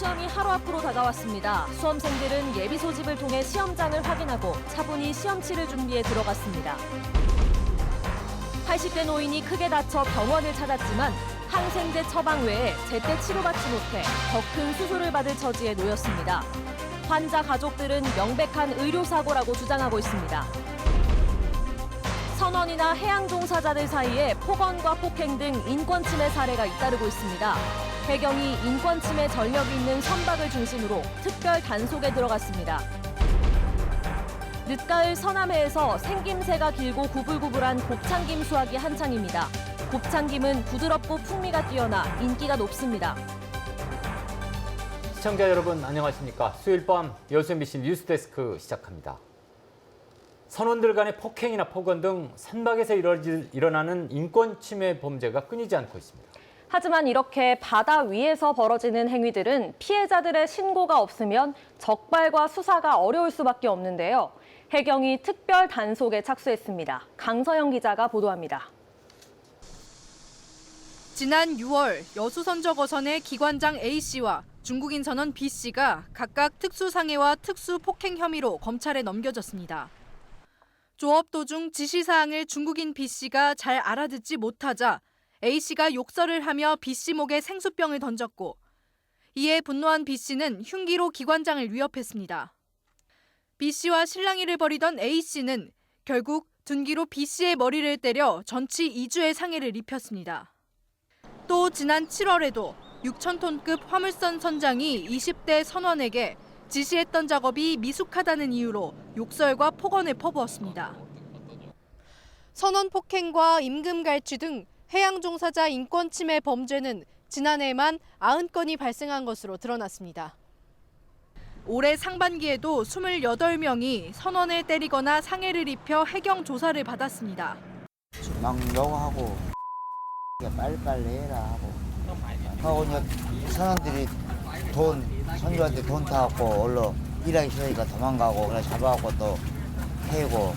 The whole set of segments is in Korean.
시험이 하루 앞으로 다가왔습니다. 수험생들은 예비 소집을 통해 시험장을 확인하고 차분히 시험치를 준비에 들어갔습니다. 80대 노인이 크게 다쳐 병원을 찾았지만 항생제 처방 외에 제때 치료받지 못해 더 큰 수술을 받을 처지에 놓였습니다. 환자 가족들은 명백한 의료사고라고 주장하고 있습니다. 선원이나 해양 종사자들 사이에 폭언과 폭행 등 인권 침해 사례가 잇따르고 있습니다. 해경이 인권 침해 전력이 있는 선박을 중심으로 특별 단속에 들어갔습니다. 늦가을 서남해에서 생김새가 길고 구불구불한 곱창김 수확이 한창입니다. 곱창김은 부드럽고 풍미가 뛰어나 인기가 높습니다. 시청자 여러분 안녕하십니까? 수요일 밤 여수 MBC 뉴스데스크 시작합니다. 선원들 간의 폭행이나 폭언 등 선박에서 일어나는 인권 침해 범죄가 끊이지 않고 있습니다. 하지만 이렇게 바다 위에서 벌어지는 행위들은 피해자들의 신고가 없으면 적발과 수사가 어려울 수밖에 없는데요. 해경이 특별 단속에 착수했습니다. 강서영 기자가 보도합니다. 지난 6월 여수선적어선의 기관장 A씨와 중국인 선원 B씨가 각각 특수상해와 특수폭행 혐의로 검찰에 넘겨졌습니다. 조업 도중 지시사항을 중국인 B씨가 잘 알아듣지 못하자 A씨가 욕설을 하며 B씨 목에 생수병을 던졌고 이에 분노한 B씨는 흉기로 기관장을 위협했습니다. B씨와 실랑이를 벌이던 A씨는 결국 둔기로 B씨의 머리를 때려 전치 2주의 상해를 입혔습니다. 또 지난 7월에도 6,000톤급 화물선 선장이 20대 선원에게 지시했던 작업이 미숙하다는 이유로 욕설과 폭언을 퍼부었습니다. 선원 폭행과 임금 갈취 등 해양 종사자 인권 침해 범죄는 지난해에만 90건이 발생한 것으로 드러났습니다. 올해 상반기에도 28명이 선원을 때리거나 상해를 입혀 해경 조사를 받았습니다. 막 욕하고 빨리빨리 해라 하고 이제 선원들이 선주한테 돈 타갖고 얼른 일하기 싫으니까 도망가고 그래 잡아갖고 또 패고.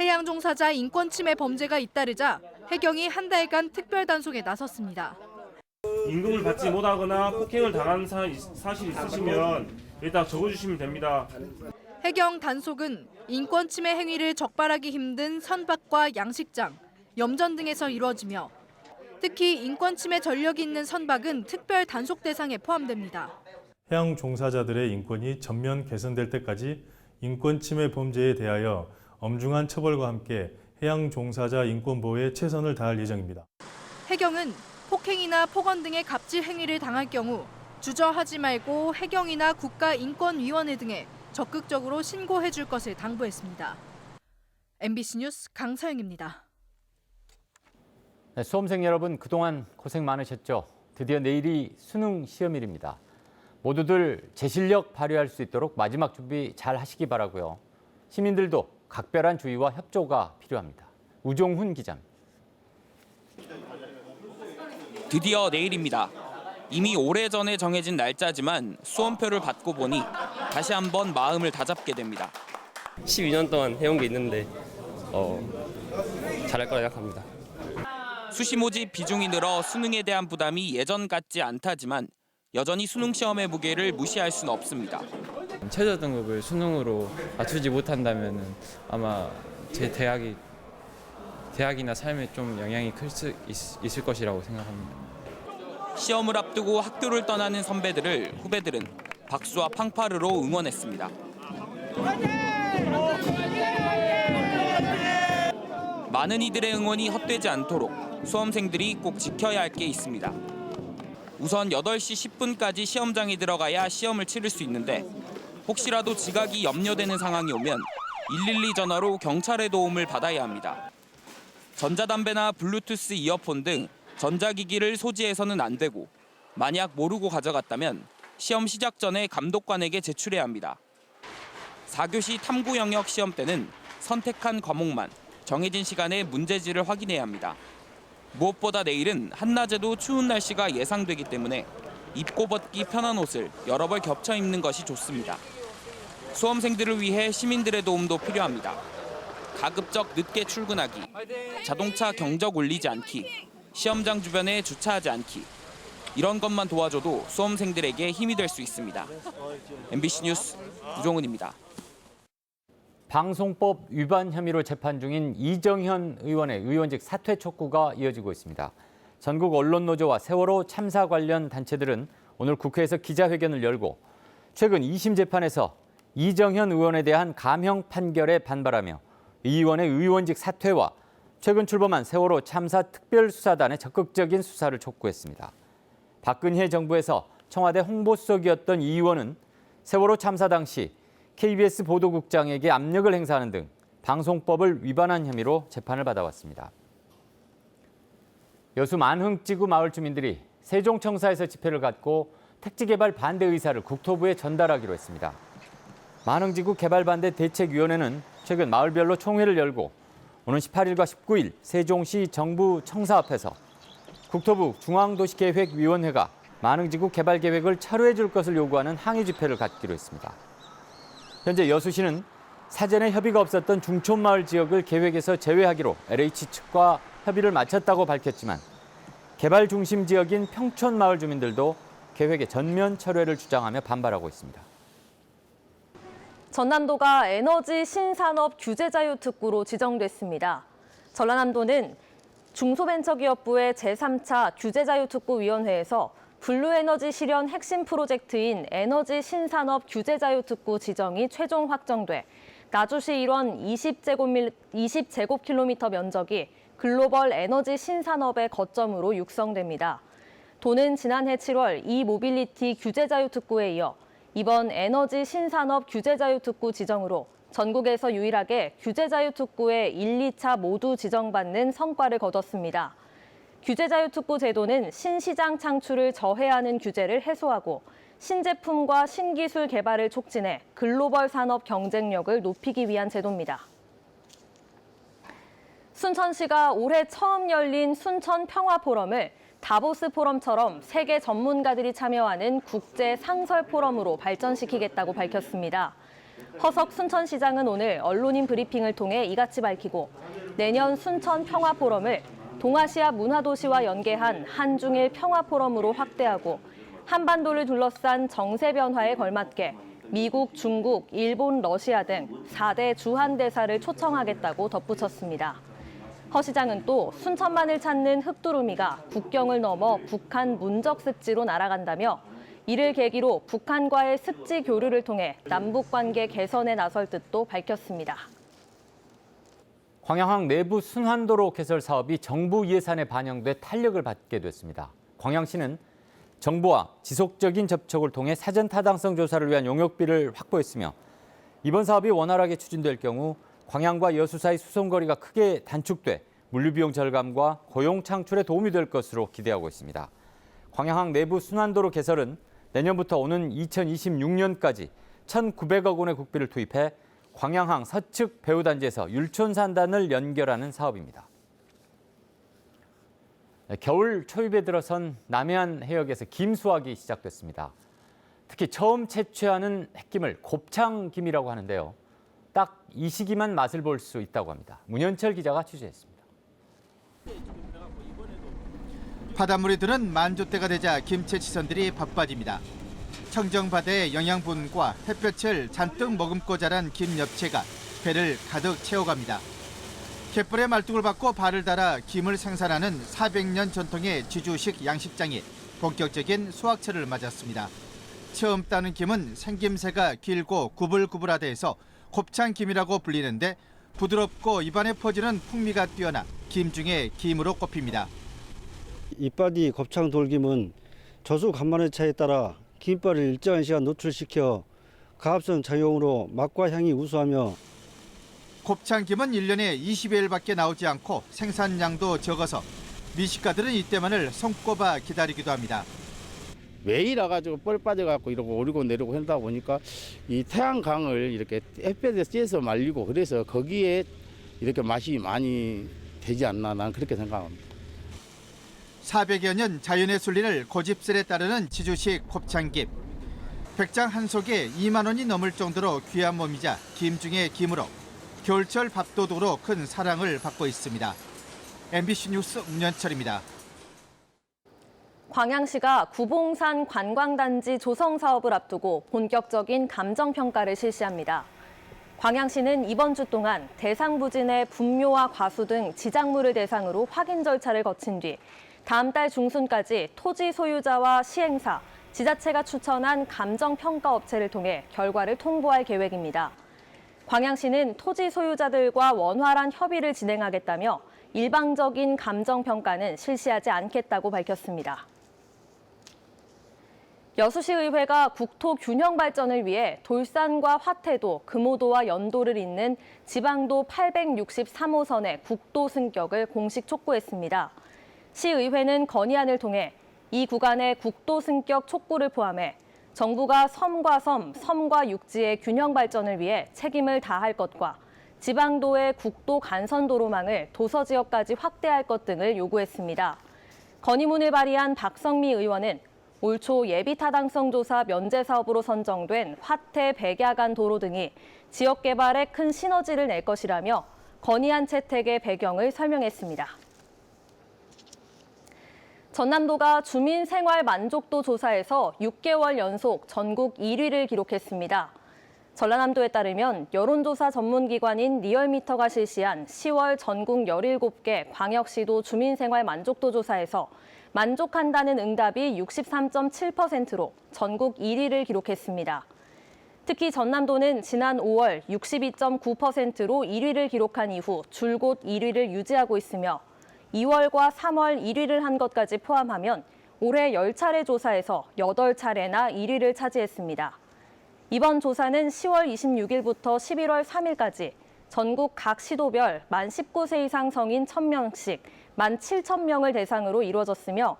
해양 종사자 인권 침해 범죄가 잇따르자 해경이 한 달간 특별 단속에 나섰습니다. 임금을 받지 못하거나 폭행을 당한 사실이 있으시면 일단 적어주시면 됩니다. 해경 단속은 인권 침해 행위를 적발하기 힘든 선박과 양식장, 염전 등에서 이루어지며 특히 인권 침해 전력이 있는 선박은 특별 단속 대상에 포함됩니다. 해양 종사자들의 인권이 전면 개선될 때까지 인권 침해 범죄에 대하여 엄중한 처벌과 함께 해양 종사자 인권 보호에 최선을 다할 예정입니다. 해경은 폭행이나 폭언 등의 갑질 행위를 당할 경우 주저하지 말고 해경이나 국가인권위원회 등에 적극적으로 신고해 줄 것을 당부했습니다. MBC 뉴스 강서영입니다. 네, 수험생 여러분 그동안 고생 많으셨죠? 드디어 내일이 수능 시험일입니다. 모두들 제 실력 발휘할 수 있도록 마지막 준비 잘 하시기 바라고요. 시민들도 각별한 주의와 협조가 필요합니다. 우종훈 기자입니다. 드디어 내일입니다. 이미 오래전에 정해진 날짜지만 수험표를 받고 보니 다시 한번 마음을 다잡게 됩니다. 12년 동안 해온 게 있는데 잘할 거라 생각합니다. 수시 모집 비중이 늘어 수능에 대한 부담이 예전 같지 않다지만 여전히 수능 시험의 무게를 무시할 수는 없습니다. 최저 등급을 수능으로 맞추지 못한다면 아마 제 대학이나 삶에 좀 영향이 클 수 있을 것이라고 생각합니다. 시험을 앞두고 학교를 떠나는 선배들을 후배들은 박수와 팡파르로 응원했습니다. 많은 이들의 응원이 헛되지 않도록 수험생들이 꼭 지켜야 할 게 있습니다. 우선 8시 10분까지 시험장에 들어가야 시험을 치를 수 있는데 혹시라도 지각이 염려되는 상황이 오면 112 전화로 경찰의 도움을 받아야 합니다. 전자담배나 블루투스 이어폰 등 전자기기를 소지해서는 안 되고 만약 모르고 가져갔다면 시험 시작 전에 감독관에게 제출해야 합니다. 4교시 탐구 영역 시험 때는 선택한 과목만 정해진 시간에 문제지를 확인해야 합니다. 무엇보다 내일은 한낮에도 추운 날씨가 예상되기 때문에 입고 벗기 편한 옷을 여러 벌 겹쳐 입는 것이 좋습니다. 수험생들을 위해 시민들의 도움도 필요합니다. 가급적 늦게 출근하기, 자동차 경적 울리지 않기, 시험장 주변에 주차하지 않기, 이런 것만 도와줘도 수험생들에게 힘이 될 수 있습니다. MBC 뉴스 우종훈입니다. 방송법 위반 혐의로 재판 중인 이정현 의원의 의원직 사퇴 촉구가 이어지고 있습니다. 전국 언론노조와 세월호 참사 관련 단체들은 오늘 국회에서 기자회견을 열고 최근 2심 재판에서 이정현 의원에 대한 감형 판결에 반발하며 이 의원의 의원직 사퇴와 최근 출범한 세월호 참사 특별수사단의 적극적인 수사를 촉구했습니다. 박근혜 정부에서 청와대 홍보수석이었던 이 의원은 세월호 참사 당시 KBS 보도국장에게 압력을 행사하는 등 방송법을 위반한 혐의로 재판을 받아왔습니다. 여수 만흥지구 마을 주민들이 세종청사에서 집회를 갖고 택지 개발 반대 의사를 국토부에 전달하기로 했습니다. 만흥지구 개발 반대 대책위원회는 최근 마을별로 총회를 열고 오는 18일과 19일 세종시 정부 청사 앞에서 국토부 중앙도시계획위원회가 만흥지구 개발 계획을 철회해 줄 것을 요구하는 항의 집회를 갖기로 했습니다. 현재 여수시는 사전에 협의가 없었던 중촌마을 지역을 계획에서 제외하기로 LH 측과 협의를 마쳤다고 밝혔지만 개발 중심 지역인 평촌마을 주민들도 계획의 전면 철회를 주장하며 반발하고 있습니다. 전남도가 에너지 신산업 규제 자유 특구로 지정됐습니다. 전라남도는 중소벤처기업부의 제3차 규제자유특구위원회에서 블루에너지 실현 핵심 프로젝트인 에너지 신산업 규제자유특구 지정이 최종 확정돼 나주시 일원 20제곱킬로미터 면적이 글로벌 에너지 신산업의 거점으로 육성됩니다. 도는 지난해 7월 이모빌리티 규제자유특구에 이어 이번 에너지 신산업 규제자유특구 지정으로 전국에서 유일하게 규제자유특구의 1, 2차 모두 지정받는 성과를 거뒀습니다. 규제자유특구 제도는 신시장 창출을 저해하는 규제를 해소하고 신제품과 신기술 개발을 촉진해 글로벌 산업 경쟁력을 높이기 위한 제도입니다. 순천시가 올해 처음 열린 순천 평화 포럼을 다보스 포럼처럼 세계 전문가들이 참여하는 국제 상설 포럼으로 발전시키겠다고 밝혔습니다. 허석 순천시장은 오늘 언론인 브리핑을 통해 이같이 밝히고 내년 순천 평화 포럼을 동아시아 문화도시와 연계한 한중일 평화 포럼으로 확대하고 한반도를 둘러싼 정세 변화에 걸맞게 미국, 중국, 일본, 러시아 등 4대 주한대사를 초청하겠다고 덧붙였습니다. 허 시장은 또 순천만을 찾는 흑두루미가 국경을 넘어 북한 문적 습지로 날아간다며 이를 계기로 북한과의 습지 교류를 통해 남북관계 개선에 나설 뜻도 밝혔습니다. 광양항 내부 순환도로 개설 사업이 정부 예산에 반영돼 탄력을 받게 됐습니다. 광양시는 정부와 지속적인 접촉을 통해 사전 타당성 조사를 위한 용역비를 확보했으며 이번 사업이 원활하게 추진될 경우 광양과 여수 사이 수송거리가 크게 단축돼 물류비용 절감과 고용 창출에 도움이 될 것으로 기대하고 있습니다. 광양항 내부 순환도로 개설은 내년부터 오는 2026년까지 1,900억 원의 국비를 투입해 광양항 서측 배후단지에서 율촌산단을 연결하는 사업입니다. 겨울 초입에 들어선 남해안 해역에서 김 수확이 시작됐습니다. 특히 처음 채취하는 햇김을 곱창김이라고 하는데요. 딱 이 시기만 맛을 볼 수 있다고 합니다. 문현철 기자가 취재했습니다. 바닷물이 드는 만조때가 되자 김채취선들이 바빠집니다. 청정바다의 영양분과 햇볕을 잔뜩 머금고 자란 김 엽채가 배를 가득 채워갑니다. 갯벌에 말뚝을 받고 발을 달아 김을 생산하는 400년 전통의 지주식 양식장이 본격적인 수확철을 맞았습니다. 처음 따는 김은 생김새가 길고 구불구불하다 해서 곱창김이라고 불리는데 부드럽고 입안에 퍼지는 풍미가 뛰어나 김 중에 김으로 꼽힙니다. 이빨이 곱창 돌김은 저수 간만의 차에 따라 김발을 일정한 시간 노출시켜 가압성 작용으로 맛과 향이 우수하며 곱창김은 1년에 20여일밖에 나오지 않고 생산량도 적어서 미식가들은 이때만을 손꼽아 기다리기도 합니다. 매일 와가지고 뻘 빠져갖고 이러고 오르고 내리고 한다 보니까 이 태양광을 이렇게 햇볕에 쬐서 말리고 그래서 거기에 이렇게 맛이 많이 되지 않나 난 그렇게 생각합니다. 400여 년 자연의 순리를 고집스레 따르는 지주식 곱창김. 백장 한 속에 2만 원이 넘을 정도로 귀한 몸이자 김 중에 김으로 겨울철 밥도둑으로 큰 사랑을 받고 있습니다. MBC 뉴스 문현철입니다. 광양시가 구봉산 관광단지 조성 사업을 앞두고 본격적인 감정평가를 실시합니다. 광양시는 이번 주 동안 대상 부진의 분묘와 과수 등 지작물을 대상으로 확인 절차를 거친 뒤 다음 달 중순까지 토지 소유자와 시행사, 지자체가 추천한 감정평가 업체를 통해 결과를 통보할 계획입니다. 광양시는 토지 소유자들과 원활한 협의를 진행하겠다며 일방적인 감정평가는 실시하지 않겠다고 밝혔습니다. 여수시의회가 국토 균형 발전을 위해 돌산과 화태도, 금오도와 연도를 잇는 지방도 863호선의 국도 승격을 공식 촉구했습니다. 시의회는 건의안을 통해 이 구간의 국도 승격 촉구를 포함해 정부가 섬과 섬, 섬과 육지의 균형 발전을 위해 책임을 다할 것과 지방도의 국도 간선도로망을 도서지역까지 확대할 것 등을 요구했습니다. 건의문을 발의한 박성미 의원은 올 초 예비타당성 조사 면제 사업으로 선정된 화태 백야간 도로 등이 지역 개발에 큰 시너지를 낼 것이라며 건의안 채택의 배경을 설명했습니다. 전남도가 주민 생활 만족도 조사에서 6개월 연속 전국 1위를 기록했습니다. 전라남도에 따르면 여론조사 전문기관인 리얼미터가 실시한 10월 전국 17개 광역시도 주민생활 만족도 조사에서 만족한다는 응답이 63.7%로 전국 1위를 기록했습니다. 특히 전남도는 지난 5월 62.9%로 1위를 기록한 이후 줄곧 1위를 유지하고 있으며 2월과 3월 1위를 한 것까지 포함하면 올해 10차례 조사에서 8차례나 1위를 차지했습니다. 이번 조사는 10월 26일부터 11월 3일까지 전국 각 시도별 만 19세 이상 성인 1,000명씩 만 7,000명을 대상으로 이루어졌으며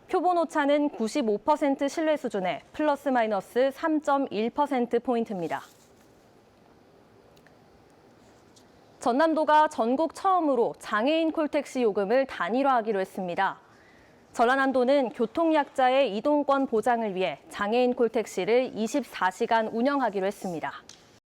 표본 오차는 95% 신뢰 수준의 플러스 마이너스 3.1%포인트입니다. 전남도가 전국 처음으로 장애인 콜택시 요금을 단일화하기로 했습니다. 전라남도는 교통약자의 이동권 보장을 위해 장애인 콜택시를 24시간 운영하기로 했습니다.